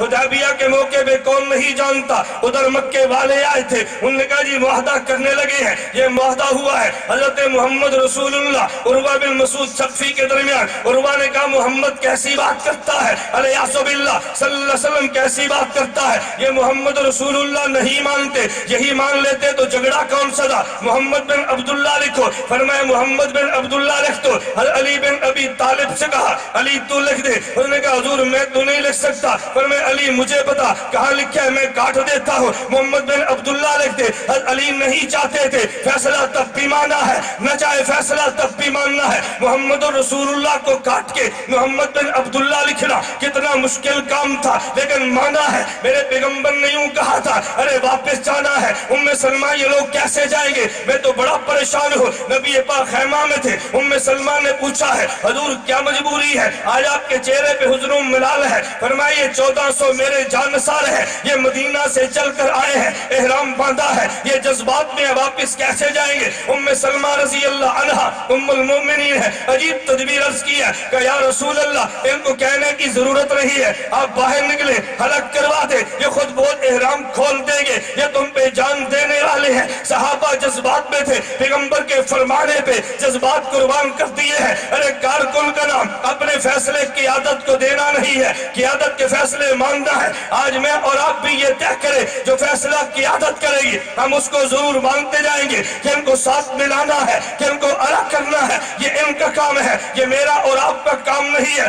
حدیبیہ کے موقع پہ کون نہیں جانتا؟ ادھر مکے والے آئے تھے، انہوں نے کہا جی معاہدہ کرنے لگے ہیں، یہ معاہدہ ہوا ہے حضرت محمد رسول اللہ عروہ بن مسعود ثقفی کے درمیان۔ عروہ نے کہا محمد کیسی بات کرتا ہے، علیہ باللہ صلی اللہ علیہ وسلم کیسی بات کرتا ہے، یہ محمد رسول اللہ نہیں مانتے، یہی مان لیتے تو جھگڑا کون سا تھا؟ محمد بن عبداللہ لکھو۔ فرمایا محمد بن عبداللہ لکھ دو۔ علی بن ابی طالب سے کہا علی تو لکھ دے، انہوں نے کہا حضور میں تو نہیں لکھ سکتا۔ فرمایا علی مجھے پتا کہاں لکھا ہے، میں کاٹ دیتا ہوں، محمد بن عبداللہ لکھ دے۔ علی نہیں چاہتے تھے فیصلہ تب بھی مانا ہے، نہ چاہے فیصلہ تب بھی ماننا ہے۔ محمد رسول اللہ کو کاٹ کے محمد بن عبداللہ لکھنا کتنا مشکل کام تھا، لیکن مانا ہے۔ میرے پیغمبر نے یوں کہا تھا ارے واپس جانا ہے۔ سلمہ یہ لوگ کیسے جائیں گے، میں تو بڑا پریشان ہوں۔ نبی پاک خیمہ میں تھے، سلمہ نے پوچھا ہے حضور کیا مجبوری ہے، آج آپ کے چہرے پہ حزن و ملال ہے؟ فرمایا یہ 1400 میرے جانثار ہے، یہ مدینہ سے چل کر آئے ہیں، احرام باندھا ہے، یہ جذبات میں واپس کیسے جائیں گے؟ سلمہ رضی اللہ عنہا المومنین ہے، عجیب تدبیر عرض کی ہے کہ یا رسول اللہ ان کو کہنے کی ضرورت نہیں ہے، آپ باہر نکلے حلق کروا دے، یہ خود بہت احرام کھول دیں گے، یہ تم پہ جان دینے والے ہیں۔ صحابہ جذبات میں تھے، پیغمبر کے فرمانے پہ جذبات قربان کر دیے ہیں۔ ارے کارکن کا نام اپنے فیصلے قیادت کو دینا نہیں ہے، قیادت کے فیصلے ماننا ہے۔ آج میں اور آپ بھی یہ طے کریں جو فیصلہ قیادت کرے گی ہم اس کو ضرور مانتے جائیں گے، کہ ان کو ساتھ ملانا ہے، کہ ان کو الگ کرنا ہے، یہ ان کا کام ہے، یہ میرا اور آپ کا کام نہیں ہے۔